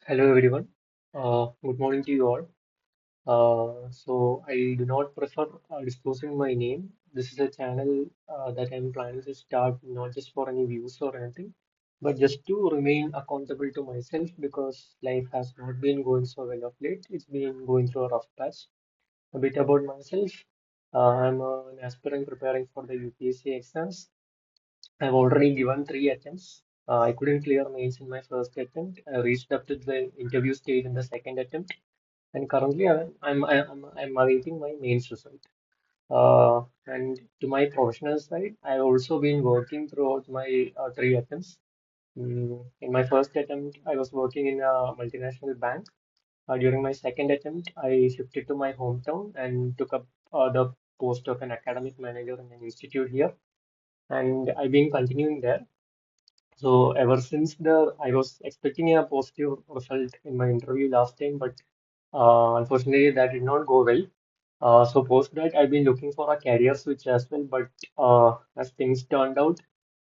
Hello everyone. Good morning to you all. So I do not prefer disclosing my name. This is a channel that I'm planning to start not just for any views or anything, but just to remain accountable to myself because life has not been going so well of late. It's been going through a rough patch. A bit about myself. I'm an aspirant preparing for the UPSC exams. I've already given three attempts. I couldn't clear mains in my first attempt. I reached up to the interview stage in the second attempt, and currently I'm awaiting my mains result. And to my professional side, I've also been working throughout my three attempts. In my first attempt, I was working in a multinational bank. During my second attempt, I shifted to my hometown and took up the post of an academic manager in an institute here, and I've been continuing there. So ever since I was expecting a positive result in my interview last time, but unfortunately that did not go well. So post that I've been looking for a career switch as well, but as things turned out,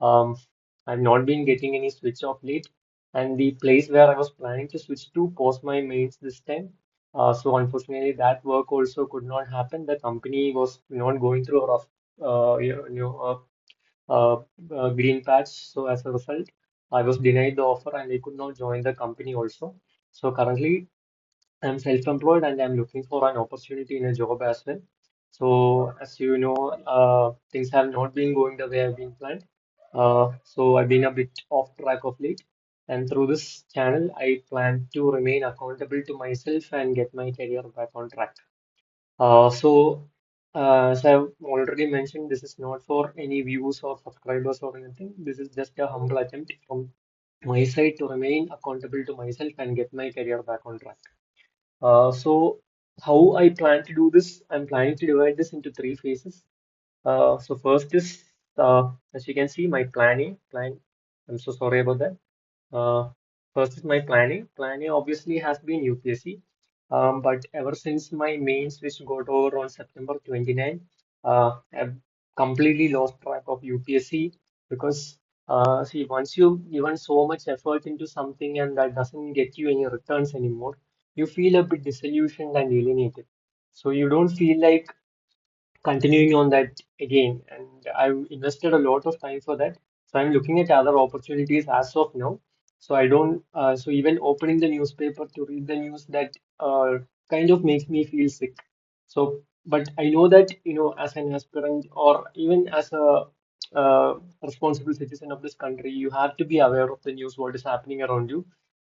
um, I've not been getting any switch of late. And the place where I was planning to switch to post my mains this time. So unfortunately that work also could not happen. The company was not going through a rough, uh, green patch. So as a result, I was denied the offer and I could not join the company also. So currently, I'm self-employed and I'm looking for an opportunity in a job as well. So as you know, things have not been going the way I've been planned. So I've been a bit off track of late. And through this channel, I plan to remain accountable to myself and get my career back on track. As I've already mentioned, this is not for any views or subscribers or anything. This is just a humble attempt from my side to remain accountable to myself and get my career back on track. So, how I plan to do this? I'm planning to divide this into three phases. So first is, as you can see, my planning. I'm so sorry about that. Uh, First is my planning. Planning obviously has been UPSC, but ever since my mains, which got over on September 29, I've completely lost track of UPSC because, see, once you've given so much effort into something and that doesn't get you any returns anymore, you feel a bit disillusioned and alienated. So you don't feel like continuing on that again. And I've invested a lot of time for that. So I'm looking at other opportunities as of now. So I don't, so even opening the newspaper to read the news that kind of makes me feel sick. So, but I know that, as an aspirant or even as a responsible citizen of this country, you have to be aware of the news, what is happening around you.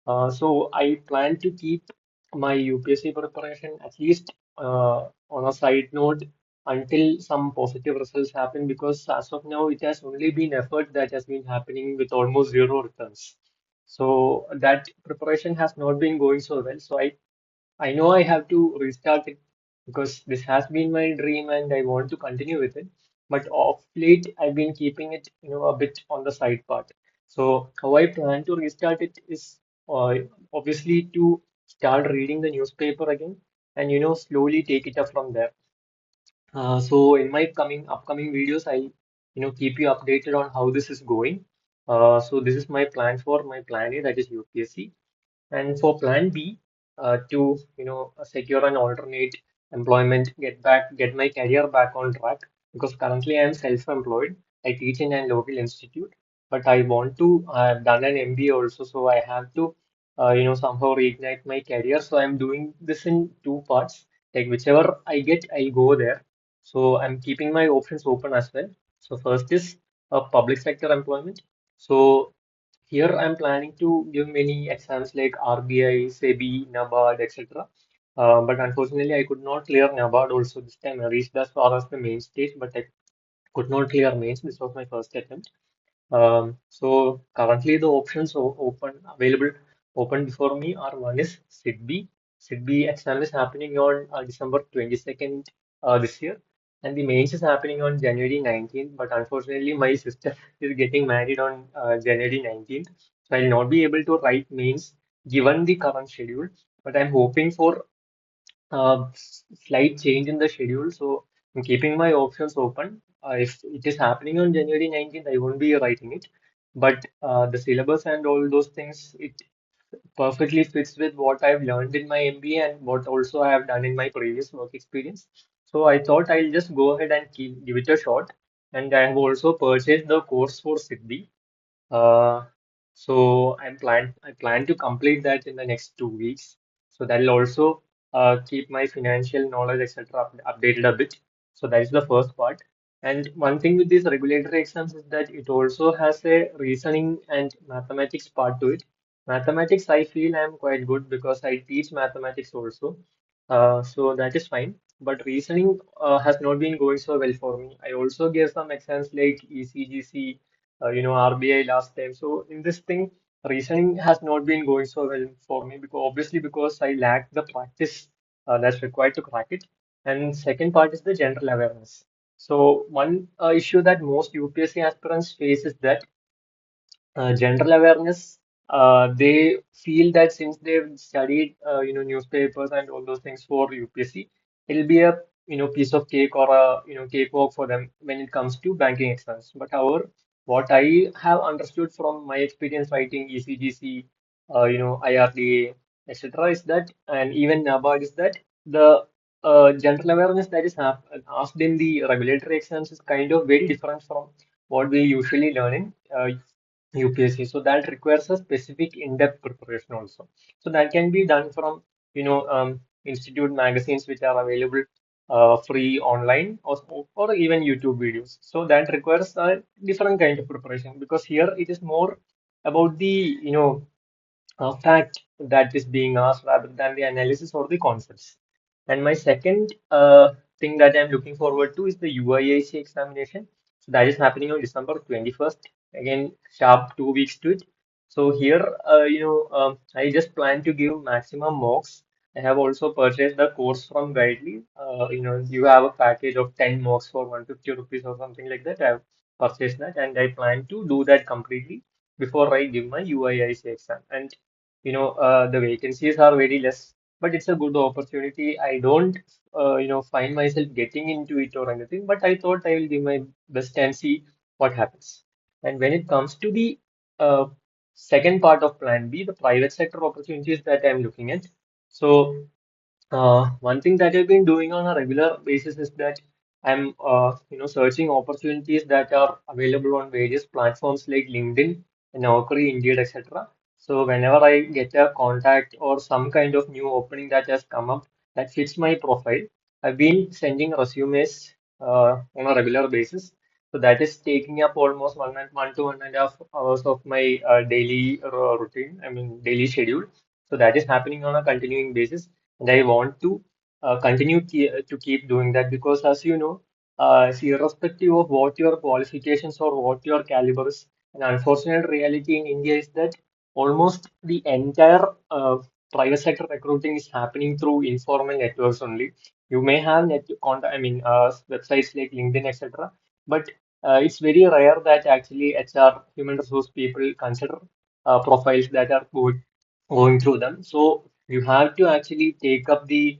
So I plan to keep my UPSC preparation at least on a side note until some positive results happen because as of now it has only been effort that has been happening with almost zero returns. So that preparation has not been going so well. So I know I have to restart it because this has been my dream and I want to continue with it. But of late, I've been keeping it, a bit on the side part. So how I plan to restart it is uh, obviously to start reading the newspaper again and, slowly take it up from there. So in my upcoming videos, I'll keep you updated on how this is going. So this is my plan for my plan A, that is UPSC. And for plan B, to secure an alternate employment, get my career back on track. Because currently I am self-employed. I teach in a local institute, but I want to. I've done an MBA also, so I have to, somehow reignite my career. So I'm doing this in two parts. Like whichever I get, I'll go there. So I'm keeping my options open as well. So first is a public sector employment. So here I'm planning to give many exams like RBI, SEBI, NABARD, etc. But unfortunately, I could not clear NABARD also this time. I reached as far as the main stage, but I could not clear mains. This was my first attempt. So currently the options open before me are one is SIDBI. SIDBI exam is happening on December 22nd this year, and the mains is happening on January 19th. But unfortunately, my sister is getting married on January 19th, so I'll not be able to write mains given the current schedule. But I'm hoping for slight change in the schedule. So I'm keeping my options open. If it is happening on January 19th, I won't be writing it. But the syllabus and all those things, perfectly fits with what I've learned in my MBA and what also I have done in my previous work experience. So I thought I'll just go ahead and give it a shot. And I have also purchased the course for Siddhi. Uh, so I plan to complete that in the next 2 weeks. So that will also keep my financial knowledge, etc., updated a bit. So that is the first part. And one thing with these regulatory exams is that it also has a reasoning and mathematics part to it. Mathematics, I feel I'm quite good because I teach mathematics also. So that is fine. But reasoning has not been going so well for me. I also gave some exams like ECGC, RBI last time. So in this thing, reasoning has not been going so well for me because obviously because I lack the practice that's required to crack it. And second part is the general awareness. So one issue that most UPSC aspirants face is that general awareness, they feel that since they've studied, newspapers and all those things for UPSC, it'll be a, piece of cake or a, cakewalk for them when it comes to banking exams. But however, what I have understood from my experience writing ECGC, IRDA, etc., is that, and even NABARD is that the general awareness that is asked in the regulatory exams is kind of very different from what we usually learn in UPSC. So that requires a specific in-depth preparation also. So that can be done from, institute magazines which are available free online or even YouTube videos. So that requires a different kind of preparation because here it is more about the, fact that is being asked rather than the analysis or the concepts. And my second thing that I'm looking forward to is the UIAC examination. So that is happening on December 21st. Again, sharp 2 weeks to it. So here, I just plan to give maximum mocks. I have also purchased the course from Guidely. You have a package of 10 mocks for 150 rupees or something like that. I've purchased that and I plan to do that completely before I give my UIIC exam. And the vacancies are very less, but it's a good opportunity. I don't, find myself getting into it or anything, but I thought I will give my best and see what happens. And when it comes to the uh, second part of Plan B, the private sector opportunities that I'm looking at. So one thing that I've been doing on a regular basis is that I'm, searching opportunities that are available on various platforms like LinkedIn, Naukri, Indeed, etc. So whenever I get a contact or some kind of new opening that has come up that fits my profile, I've been sending resumes on a regular basis. So that is taking up almost 1 to 1.5 hours of my daily routine, I mean daily schedule. So that is happening on a continuing basis. And I want to continue to keep doing that because, as you know, irrespective of what your qualifications or what your caliber is, an unfortunate reality in India is that almost the entire private sector recruiting is happening through informal networks only. You may have I mean, websites like LinkedIn, etc., but it's very rare that actually HR, human resource people, consider profiles that are going through them. So you have to actually take up the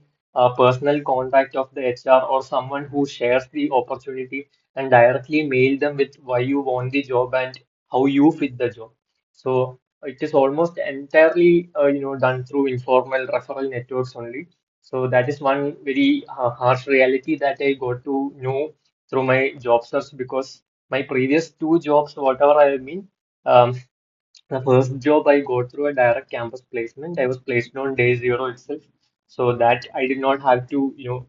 personal contact of the HR or someone who shares the opportunity and directly mail them with why you want the job and how you fit the job. So it is almost entirely done through informal referral networks only. So that is one very harsh reality that I got to know through my job search because my previous two jobs, whatever I have been, um, the first job I got through a direct campus placement. I was placed on day zero itself, so that I did not have to,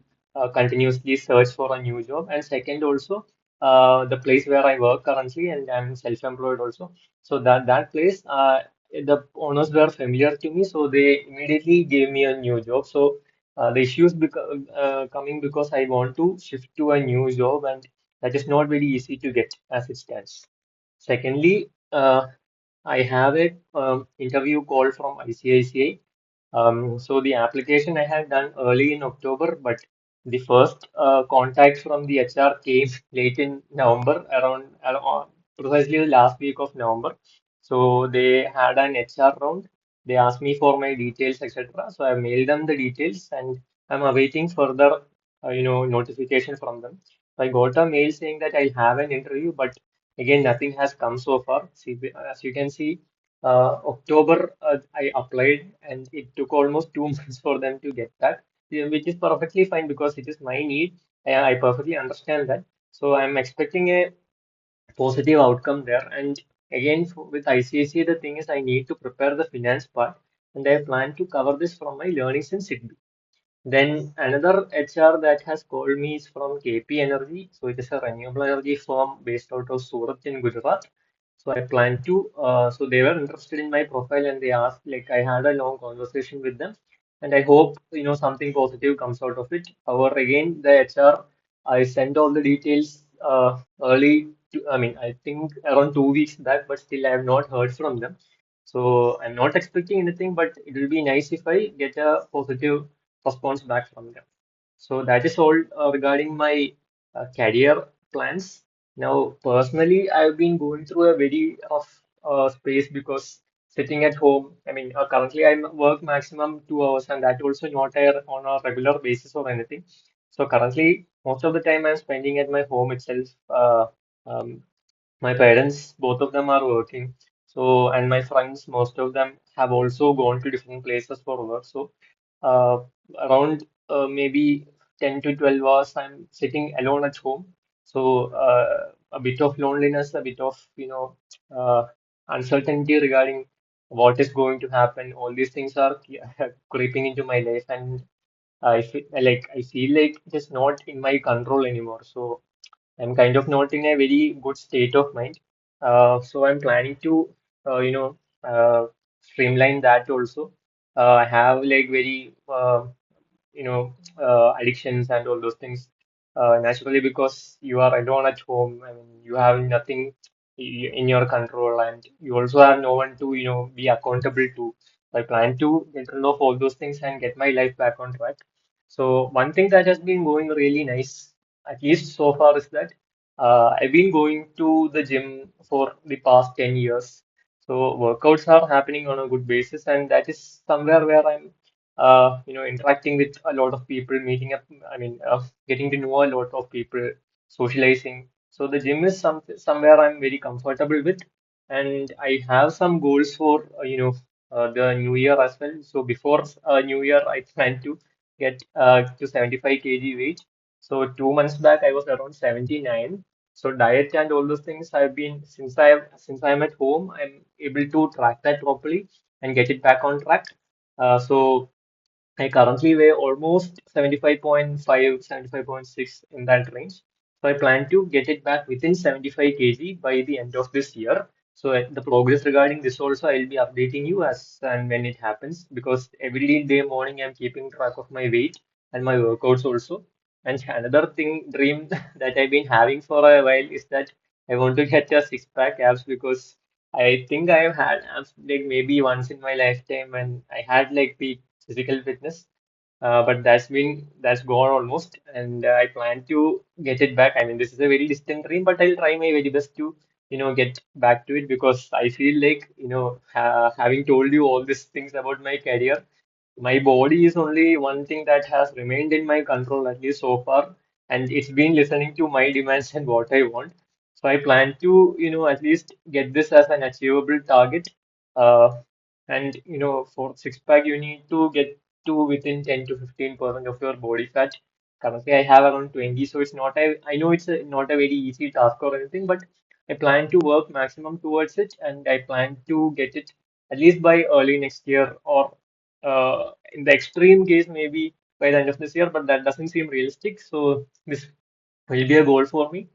continuously search for a new job. And second, also, the place where I work currently, and I'm self-employed also. So that place, the owners were familiar to me, so they immediately gave me a new job. So the issues coming because I want to shift to a new job, and that is not very easy to get as it stands. Secondly, I have a interview call from ICICI. So the application I had done early in October, but the first contact from the HR came late in November, around precisely the last week of November. So they had an HR round. They asked me for my details, etc. So I mailed them the details, and I'm awaiting further, notification from them. So I got a mail saying that I have an interview, but again, nothing has come so far. See, as you can see, October, I applied, and it took almost 2 months for them to get that, yeah, which is perfectly fine because it is my need. I perfectly understand that. So I'm expecting a positive outcome there. And again, with ICSE, the thing is I need to prepare the finance part, and I plan to cover this from my learnings in SIGB. Then another HR that has called me is from KP Energy. So it is a renewable energy firm based out of Surat in Gujarat. So I plan to, so they were interested in my profile and they asked, like I had a long conversation with them, and I hope, something positive comes out of it. However, again, the HR, I sent all the details I mean, I think around 2 weeks back, but still I have not heard from them. So I'm not expecting anything, but it will be nice if I get a positive response back from them. So that is all regarding my career plans. Now, personally, I've been going through a very rough space because sitting at home, I mean, currently I work maximum 2 hours, and that also not on a regular basis or anything. So currently, most of the time I'm spending at my home itself. Um, my parents, both of them are working. So, and my friends, most of them have also gone to different places for work. So, uh, around maybe 10 to 12 hours, I'm sitting alone at home. So, a bit of loneliness, a bit of, uncertainty regarding what is going to happen. All these things are creeping into my life, and I feel like it is not in my control anymore. So, I'm kind of not in a very good state of mind. So I'm planning to, streamline that also. I have like very, addictions and all those things. Naturally, because you are alone at home, I mean, you have nothing in your control, and you also have no one to, be accountable to. I plan to get rid of all those things and get my life back on track. So one thing that has been going really nice, at least so far, is that I've been going to the gym for the past 10 years. So workouts are happening on a good basis, and that is somewhere where I'm interacting with a lot of people, meeting up, I mean, getting to know a lot of people, socializing. So the gym is somewhere I'm very comfortable with, and I have some goals for, the new year as well. So before New Year, I plan to get to 75 kg weight. So 2 months back, I was around 79. So diet and all those things I've been since I'm at home, I'm able to track that properly and get it back on track. So I currently weigh almost 75.5, 75.6 in that range. So I plan to get it back within 75 kg by the end of this year. So the progress regarding this also I'll be updating you as and when it happens, because every day morning I'm keeping track of my weight and my workouts also. And another thing, dream that I've been having for a while is that I want to get a six-pack abs, because I think I've had abs like maybe once in my lifetime, and I had like peak physical fitness. But that's gone almost, and I plan to get it back. I mean, this is a very distant dream, but I'll try my very best to, get back to it, because I feel like, having told you all these things about my career, my body is only one thing that has remained in my control, at least so far, and it's been listening to my demands and what I want. So I plan to, at least get this as an achievable target. Uh, and for six pack, you need to get to within 10 to 15% of your body fat. Currently, I have around 20, so it's not I know it's not a very easy task or anything, but I plan to work maximum towards it, and I plan to get it at least by early next year, or in the extreme case, maybe by the end of this year, but that doesn't seem realistic. So this will be a goal for me.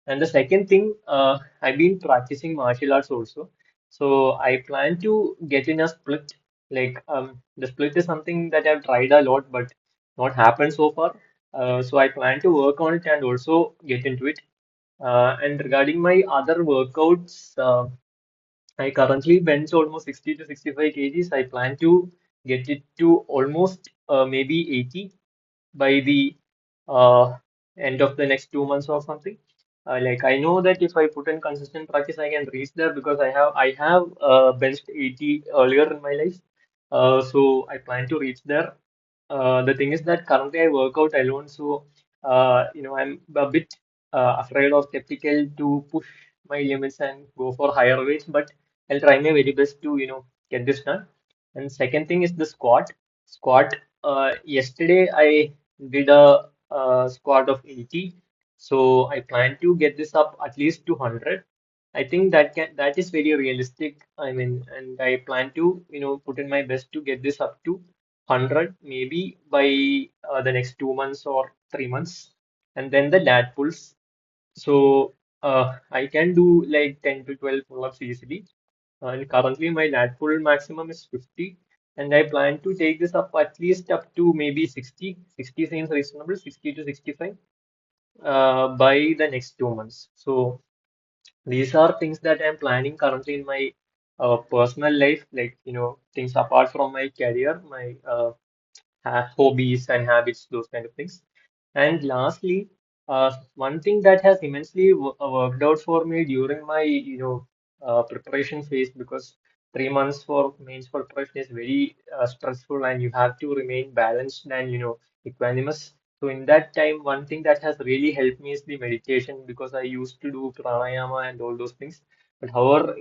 And the second thing, I've been practicing martial arts also. So I plan to get in a split. Like the split is something that I've tried a lot, but not happened so far. So I plan to work on it and also get into it. And regarding my other workouts, I currently bench almost 60 to 65 kgs. I plan to get it to almost maybe 80 by the uh, end of the next 2 months or something. Like I know that if I put in consistent practice, I can reach there, because I have benched 80 earlier in my life. So I plan to reach there. The thing is that currently I work out alone, so I'm a bit afraid or skeptical to push my limits and go for higher weights. But I'll try my very best to, get this done. And second thing is the squat. Squat. Yesterday I did a squat of 80. So I plan to get this up at least to 100. I think that is very realistic. I mean, and I plan to, put in my best to get this up to 100 maybe by the next 2 months or 3 months. And then the lat pulls. So I can do like 10 to 12 pull-ups easily. And currently my lat pull maximum is 50. And I plan to take this up at least up to maybe 60. 60 seems reasonable, 60 to 65 by the next 2 months. So these are things that I'm planning currently in my personal life, like, things apart from my career, my hobbies and habits, those kind of things. And lastly, one thing that has immensely worked out for me during my, preparation phase, because 3 months for mains preparation is very stressful, and you have to remain balanced and, equanimous. So in that time, one thing that has really helped me is the meditation, because I used to do pranayama and all those things. But however,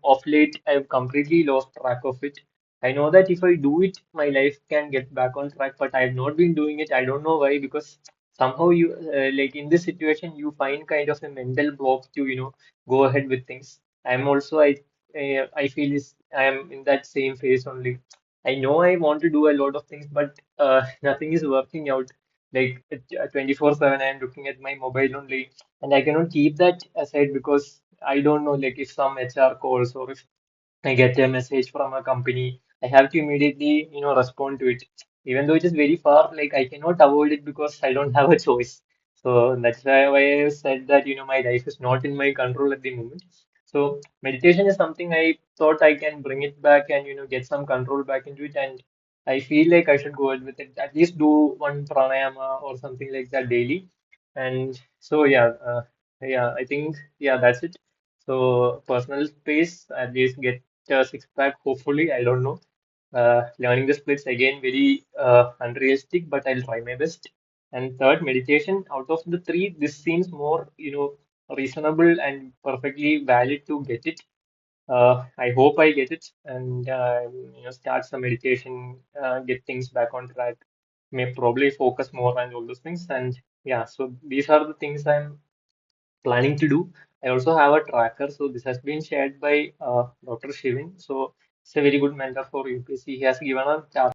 of late, I've completely lost track of it. I know that if I do it, my life can get back on track, but I have not been doing it. I don't know why, because somehow you, like in this situation, you find kind of a mental block to, go ahead with things. I'm also, I feel I am in that same phase only. I know I want to do a lot of things, but nothing is working out. Like 24/7, I'm looking at my mobile only, and I cannot keep that aside because I don't know, like if some HR calls or if I get a message from a company, I have to immediately, respond to it. Even though it is very far, like I cannot avoid it because I don't have a choice. So that's why I said that, my life is not in my control at the moment. So meditation is something I thought I can bring it back and, get some control back into it. And I feel like I should go ahead with it. At least do one pranayama or something like that daily. And so, yeah, I think, yeah, that's it. So personal space, at least get six pack, hopefully. I don't know. Learning the splits again, very unrealistic, but I'll try my best. And third, meditation. Out of the three, this seems more, reasonable and perfectly valid to get it. I hope I get it and start some meditation, get things back on track. May probably focus more on all those things. And yeah, so these are the things I'm planning to do. I also have a tracker, so this has been shared by Dr. Shivin. So it's a very good mentor for UPSC. He has given a